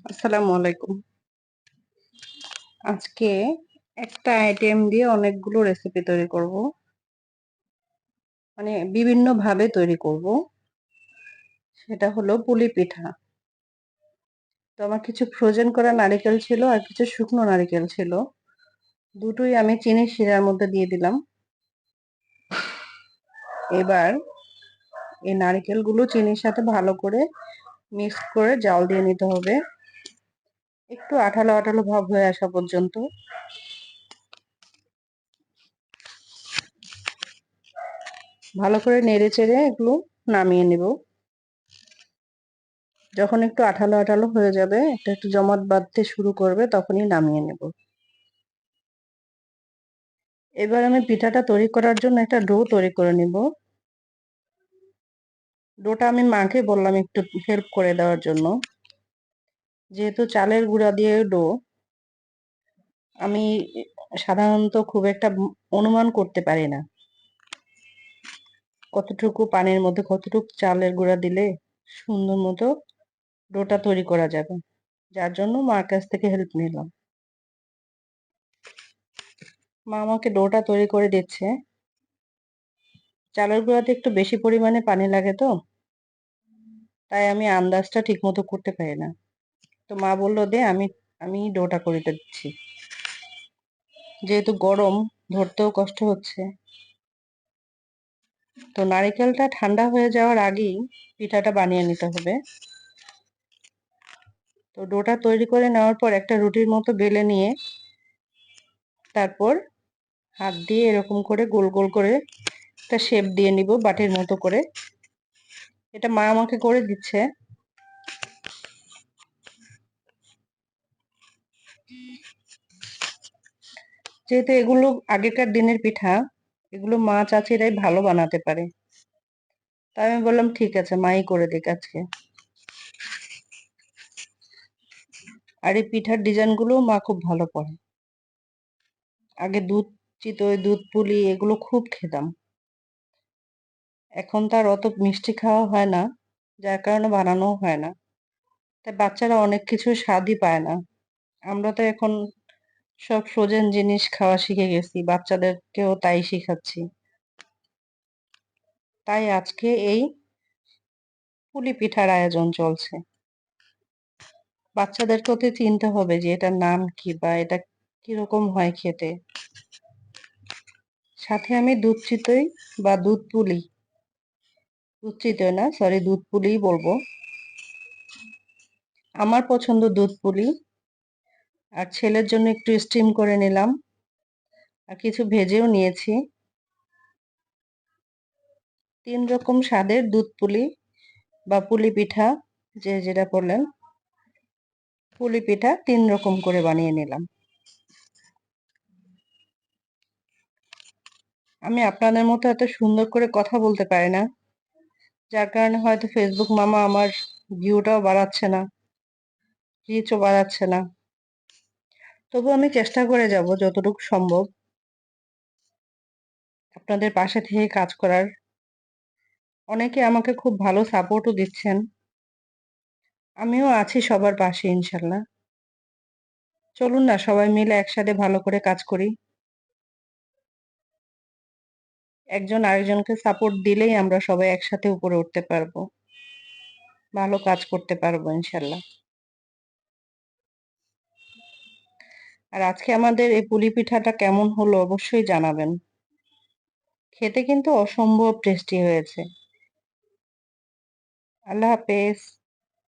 আসসালামু আলাইকুম। আজকে একটা আইটেম দিয়ে অনেকগুলো রেসিপি তৈরি করব। মানে বিভিন্ন ভাবে তৈরি করব। সেটা হলো পুলি পিঠা। তো আমার কিছু ফ্রোজেন করা নারিকেল ছিল আর কিছু শুকনো নারিকেল ছিল। দুটোই আমি চিনি শিরার মধ্যে দিয়ে দিলাম। এবার এই নারিকেলগুলো চিনির সাথে ভালো করে মিক্স করে জাল দিয়ে নিতে হবে। একটু আঠালো আঠালো ভাব হয়ে আসা পর্যন্ত। ভালো করে নেড়ে চেড়ে এগুলো নামিয়ে নেব। যখন একটু আঠালো আঠালো হয়ে যাবে, এটা একটু জমাট বাঁধতে শুরু করবে, তখনই নামিয়ে নেব। এবার আমি পিঠাটা তৈরি করার জন্য একটা ডো তৈরি করে নিব। ডোটা আমি মাকে বললাম একটু হেল্প করে দেওয়ার জন্য। যেহেতু চালের গুঁড়া দিয়ে ডো, আমি সাধারণত খুব একটা অনুমান করতে পারি না কতটুকু পানির মধ্যে কতটুকু চালের গুঁড়া দিলে সুন্দর মতো ডোটা তৈরি করা যাবে। যার জন্য মার কাছ থেকে হেল্প নিলাম। মা আমাকে ডোটা তৈরি করে দিচ্ছে। চালের গুঁড়াতে একটু বেশি পরিমাণে পানি লাগে তো, তাই আমি আন্দাজটা ঠিক মতো করতে পারি না। তো মা বলল দে, আমি আমি ডোটা করে দিচ্ছি। যেহেতু গরম, ধরতেও কষ্ট হচ্ছে। তো নারিকেলটা ঠান্ডা হয়ে যাওয়ার আগেই পিঠাটা বানিয়ে নিতে হবে। তো ডোটা তৈরি করে নেওয়ার পর একটা রুটির মতো বেলে নিয়ে তারপর হাত দিয়ে এরকম করে গোল গোল করে একটা শেপ দিয়ে নিব বাটির মতো করে। এটা মা আমাকে করে দিচ্ছে। যেহেতু এগুলো আগেকার দিনের পিঠা, এগুলো মা চাচিরাই ভালো বানাতে পারে, তাই আমি বললাম ঠিক আছে, মাই করে দিক আজকে। আর এই পিঠার ডিজাইন গুলো মা খুব ভালো করে। আগে দুধ চিতই, দুধ পুলি এগুলো খুব খেতাম। এখন তার অত মিষ্টি খাওয়া হয় না, যার কারণে বানানোও হয় না। তাই বাচ্চারা অনেক কিছু স্বাদই পায় না। আমরা তো এখন সব ফ্রোজেন জিনিস খাওয়া শিখে গেছি, বাচ্চাদেরকেও তাই শিখাচ্ছি। তাই আজকে এই পুলি পিঠার আয়োজন চলছে। বাচ্চাদেরকেও তো চিনতে হবে যে এটার নাম কি বা এটা কিরকম হয় খেতে। সাথে আমি দুধ চিতই বা দুধ পুলি, দুধ চিতই না, সরি, দুধ পুলিই বলবো। আমার পছন্দ দুধ পুলি। আর ছেলের জন্য একটু স্টিম করে নিলাম, আর কিছু ভেজেও নিয়েছি। 3 রকম স্বাদের দুধ পুলি বা পুলি পিঠা, যে যেটা বললেন, পুলি পিঠা 3 রকম করে বানিয়ে নিলাম। আমি আপনাদের মতো এত সুন্দর করে কথা বলতে পারি না, যার কারণে হয়তো ফেসবুক মামা আমার ভিউটাও বাড়াচ্ছে না, রিচও বাড়াচ্ছে না। তবু আমি চেষ্টা করে যাব যতটুকু সম্ভব আপনাদের পাশে থেকে কাজ করার। অনেকে আমাকে খুব ভালো সাপোর্টও দিচ্ছেন। আমিও আছি সবার পাশে ইনশাল্লাহ। চলুন না সবাই মিলে একসাথে ভালো করে কাজ করি। একজন আরেকজনকে সাপোর্ট দিলেই আমরা সবাই একসাথে উপরে উঠতে পারবো, ভালো কাজ করতে পারবো ইনশাল্লাহ। আর আজকে আমাদের এই পুলি পিঠাটা কেমন হলো অবশ্যই জানাবেন। খেতে কিন্তু অসম্ভব টেস্টি হয়েছে। আল্লাহ হাফেজ।